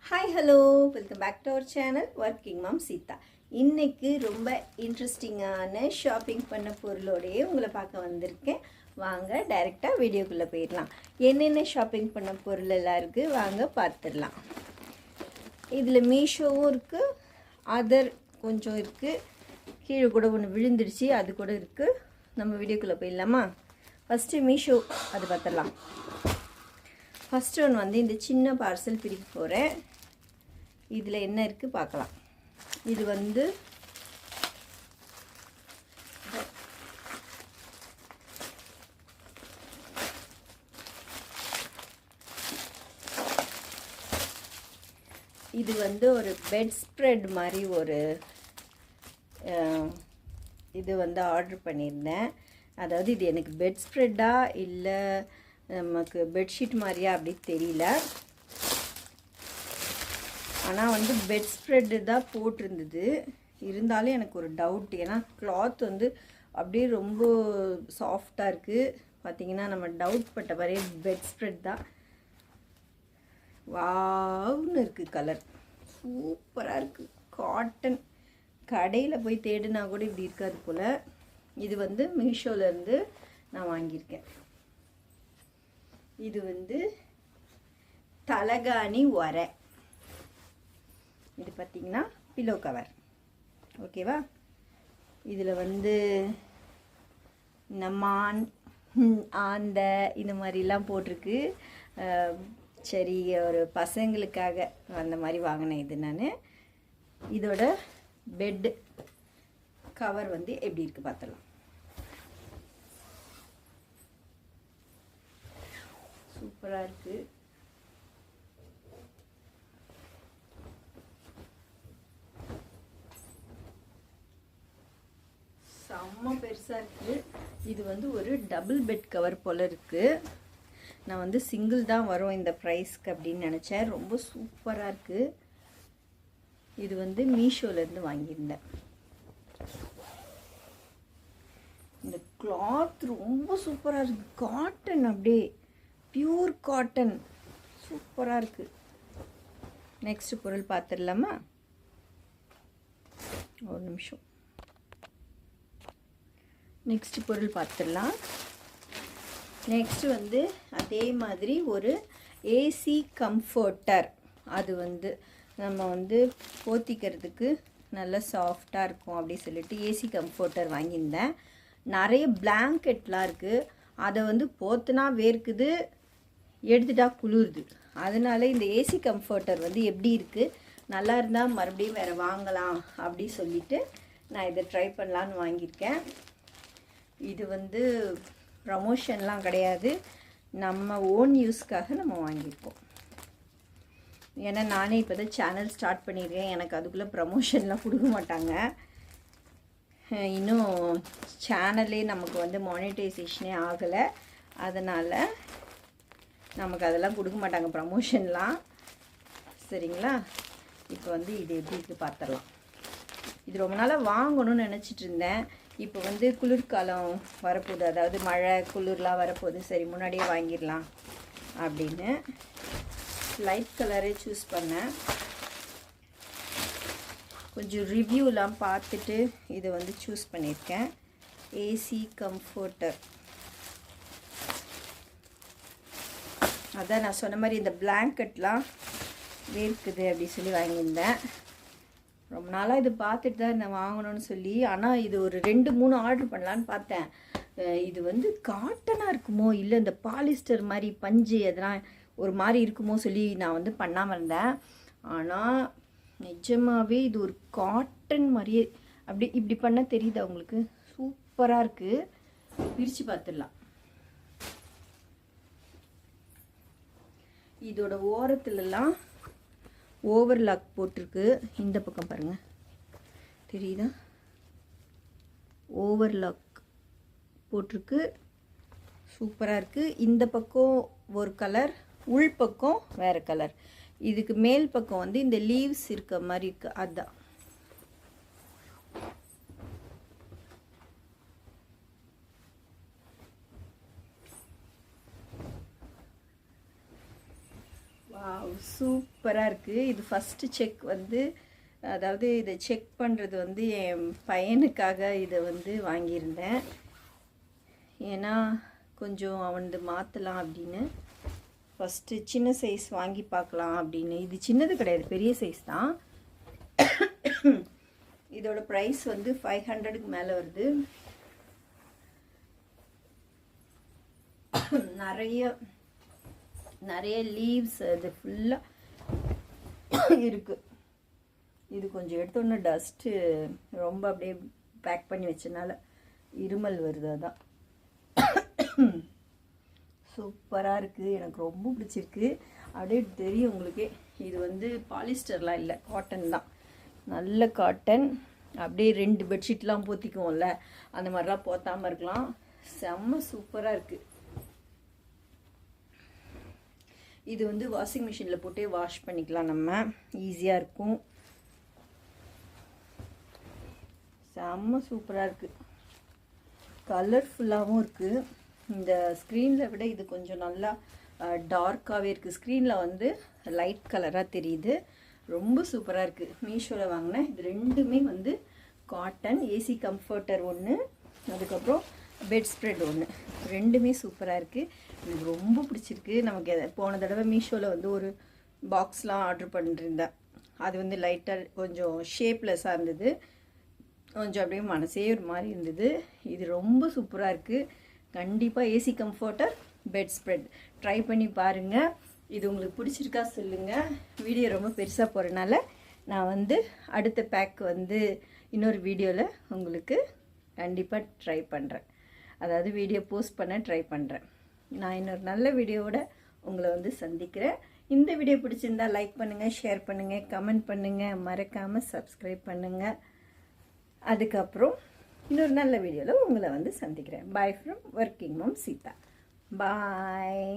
Hi hello welcome back to our channel working mom Seetha. இன்றைக்கி ரொம்ப இன்ட்ரெஸ்டிங்கான ஷாப்பிங் பண்ண பொருளோடையே உங்களை பார்க்க வந்திருக்கேன். வாங்க டைரெக்டாக வீடியோக்குள்ளே போயிடலாம். என்னென்ன ஷாப்பிங் பண்ண பொருள் எல்லாம் இருக்குது வாங்க பார்த்துடலாம். இதில் மீஷோவும் இருக்குது, அதர் கொஞ்சம் இருக்குது, கீழே கூட ஒன்று விழுந்துடுச்சு, அது கூட இருக்குது. நம்ம வீடியோக்குள்ளே போயிடலாமா? ஃபஸ்ட்டு மீஷோ அது பார்த்துடலாம். ஃபஸ்ட் ஒன் வந்து இந்த சின்ன பார்சல் பிரிக்க போகிறேன். இதில் என்ன இருக்குது பார்க்கலாம். இது வந்து ஒரு பெட் ஸ்ப்ரெட் மாதிரி ஒரு இது வந்து ஆர்டர் பண்ணியிருந்தேன். அதாவது இது எனக்கு பெட் ஸ்ப்ரெட்டா இல்லை நமக்கு பெட்ஷீட் மாதிரியா அப்படி தெரியல. ஆனால் வந்து பெட் ஸ்ப்ரெட்டு தான் போட்டிருந்தது. இருந்தாலும் எனக்கு ஒரு டவுட், ஏன்னா கிளாத் வந்து அப்படியே ரொம்ப சாஃப்டாக இருக்குது. பார்த்திங்கன்னா நம்ம டவுட் பட்ட மாதிரி பெட் ஸ்ப்ரெட் தான். வாவ்னு இருக்குது, கலர் சூப்பராக இருக்குது. காட்டன் கடையில் போய் தேடினா கூட இப்படி இருக்காது போல். இது வந்து மீஷோலேருந்து நான் வாங்கியிருக்கேன். இது வந்து தலகாணி உரை. இது பார்த்திங்கன்னா பில்லோ கவர், ஓகேவா? இதில் வந்து நம்ம ஆந்த இந்த மாதிரிலாம் போட்டிருக்கு. சரி, ஒரு பசங்களுக்காக அந்த மாதிரி வாங்கினேன் இது நான். இதோட பெட்டு கவர் வந்து எப்படி இருக்குது பார்த்துடலாம். சூப்பராக இருக்குது. செம்ம பெருசாக இருக்குது. இது வந்து ஒரு டபுள் பெட் கவர் போல் இருக்குது. நான் வந்து சிங்கிள் தான் வரும் இந்த ப்ரைஸ்க்கு அப்படின்னு நினச்சேன். ரொம்ப சூப்பராக இருக்குது. இது வந்து மீஷோலேருந்து வாங்கியிருந்தேன். இந்த கிளாத் ரொம்ப சூப்பராக இருக்குது. காட்டன், அப்படியே பியூர் காட்டன், சூப்பராக இருக்குது. நெக்ஸ்ட் பொருள் பார்த்துடலாமா? ஒரு நிமிஷம். நெக்ஸ்ட் பொருள் பார்த்துடலாம். நெக்ஸ்ட் வந்து அதே மாதிரி ஒரு ஏசி கம்ஃபர்ட்டர். அது வந்து நம்ம வந்து போத்திக்கிறதுக்கு நல்லா சாஃப்டாக இருக்கும் அப்படி சொல்லிட்டு ஏசி கம்ஃபர்ட்டர் வாங்கியிருந்தேன். நிறைய பிளாங்கெட்லாம் இருக்குது. அதை வந்து போத்துனா வேர்க்குது, எடுத்துட்டா குளிருது. அதனால இந்த ஏசி கம்ஃபர்ட்டர் வந்து எப்படி இருக்குது, நல்லா இருந்தால் மறுபடியும் வேறு வாங்கலாம் அப்படி சொல்லிவிட்டு நான் இதை ட்ரை பண்ணலான்னு வாங்கியிருக்கேன். இது வந்து ப்ரமோஷன்லாம் கிடையாது, நம்ம ஓன் யூஸ்க்காக நம்ம வாங்கியிருக்கோம். ஏன்னா நானே இப்போ தான் சேனல் ஸ்டார்ட் பண்ணியிருக்கேன். எனக்கு அதுக்குள்ளே ப்ரமோஷன்லாம் கொடுக்க மாட்டாங்க. இன்னும் சேனலே நமக்கு வந்து மானிட்டைசேஷனே ஆகலை. அதனால் நமக்கு அதெல்லாம் கொடுக்க மாட்டாங்க ப்ரமோஷன்லாம். சரிங்களா? இப்போ வந்து இது எப்படி இருக்குது பார்த்துடலாம். இது ரொம்ப நாளாக வாங்கணும்னு நினச்சிட்டு இருந்தேன். இப்போ வந்து குளிர்காலம் வரப்போகுது, அதாவது மழை குளிர்லாம் வரப்போகுது. சரி, முன்னாடியே வாங்கிடலாம் அப்படின்னு லைட் கலரே சூஸ் பண்ணேன். கொஞ்சம் ரிவ்யூலாம் பார்த்துட்டு இதை வந்து சூஸ் பண்ணியிருக்கேன். AC comforter. அதான் நான் சொன்ன மாதிரி இந்த பிளாங்கெட்லாம் வேர்க்குது அப்படி சொல்லி வாங்கியிருந்தேன். ரொம்ப நாளாக இது பார்த்துட்டு தான் நான் வாங்கணும்னு சொல்லி. ஆனால் இது ஒரு 2-3 ஆர்டர் பண்ணலான்னு பார்த்தேன். இது வந்து காட்டனாக இருக்குமோ இல்லை இந்த பாலிஸ்டர் மாதிரி பஞ்சு அதெல்லாம் ஒரு மாதிரி இருக்குமோ சொல்லி நான் வந்து பண்ணாமல் இருந்தேன். ஆனால் நிஜமாகவே இது ஒரு காட்டன் மாதிரியே அப்படி இப்படி பண்ண தெரியுது அவங்களுக்கு. சூப்பராக இருக்குது. பிரித்து பார்த்துடலாம். இதோட ஓரத்துலலாம் ஓவர்லாக் போட்டிருக்கு. இந்த பக்கம் பாருங்கள், தெரியுதா? ஓவர்லாக் போட்டிருக்கு. சூப்பராக இருக்குது. இந்த பக்கம் ஒரு கலர், உள் பக்கம் வேறு கலர். இதுக்கு மேல் பக்கம் வந்து இந்த லீவ்ஸ் இருக்க மாதிரி இருக்குது. அதுதான் வாவ், சூப்பராக இருக்குது. இது ஃபஸ்ட்டு செக் வந்து, அதாவது இதை செக் பண்ணுறது வந்து என் பையனுக்காக இதை வந்து வாங்கியிருந்தேன். ஏன்னா கொஞ்சம் அவனது மாற்றலாம் அப்படின்னு ஃபஸ்ட்டு சின்ன சைஸ் வாங்கி பார்க்கலாம் அப்படின்னு. இது சின்னது கிடையாது, பெரிய சைஸ் தான். இதோட ப்ரைஸ் வந்து 500க்கு மேலே வருது. நிறைய லீவ்ஸ் அது ஃபுல்லாக இருக்குது. இது கொஞ்சம் எடுத்தோன்னே டஸ்ட்டு ரொம்ப அப்படியே பேக் பண்ணி வச்சனால இருமல் வருது. அதான் சூப்பராக இருக்குது, எனக்கு ரொம்ப பிடிச்சிருக்கு. அப்படியே தெரியும் உங்களுக்கே. இது வந்து பாலிஸ்டர்லாம் இல்லை, காட்டன் தான், நல்ல காட்டன். அப்படியே 2 பெட்ஷீட்லாம் போத்திக்குவோம்ல, அந்த மாதிரிலாம் போத்தாமல் இருக்கலாம். செம்ம சூப்பராக இருக்குது. இது வந்து வாஷிங் மிஷினில் போட்டு வாஷ் பண்ணிக்கலாம், நம்ம ஈஸியாக இருக்கும். செம்ம சூப்பராக இருக்குது, கலர்ஃபுல்லாகவும் இருக்குது. இந்த ஸ்க்ரீனில் விட இது கொஞ்சம் நல்லா டார்க்காகவே இருக்குது. ஸ்க்ரீனில் வந்து லைட் கலராக தெரியுது. ரொம்ப சூப்பராக இருக்குது. மீஷோவில் வாங்கினேன். இது ரெண்டுமே வந்து காட்டன். ஏசி கம்ஃபர்டர் ஒன்று, அதுக்கப்புறம் பெட் ஸ்ப்ரெட் ஒன்று, ரெண்டுமே சூப்பராக இருக்குது. எனக்கு ரொம்ப பிடிச்சிருக்கு. நமக்கு போன தடவை மீஷோவில் வந்து ஒரு பாக்ஸ்லாம் ஆர்டர் பண்ணியிருந்தேன். அது வந்து லைட்டாக கொஞ்சம் ஷேப்லெஸ்ஸாக இருந்தது, கொஞ்சம் அப்படியே மனசே ஒரு மாதிரி இருந்தது. இது ரொம்ப சூப்பராக இருக்குது. கண்டிப்பாக AC comforter bedspread try பண்ணி பாருங்கள். இது உங்களுக்கு பிடிச்சிருக்கா சொல்லுங்கள். வீடியோ ரொம்ப பெருசாக போகிறனால நான் வந்து அடுத்த பேக் வந்து இன்னொரு வீடியோவில் உங்களுக்கு கண்டிப்பாக ட்ரை பண்ணுறேன். அதாவது வீடியோ போஸ்ட் பண்ண ட்ரை பண்ணுறேன். நான் இன்னொரு நல்ல வீடியோவோட உங்களை வந்து சந்திக்கிறேன். இந்த வீடியோ பிடிச்சிருந்தா லைக் பண்ணுங்கள், ஷேர் பண்ணுங்கள், கமெண்ட் பண்ணுங்கள், மறக்காமல் சப்ஸ்கிரைப் பண்ணுங்கள். அதுக்கப்புறம் இன்னொரு நல்ல வீடியோவில் உங்களை வந்து சந்திக்கிறேன். Bye from working mom Seetha. Bye.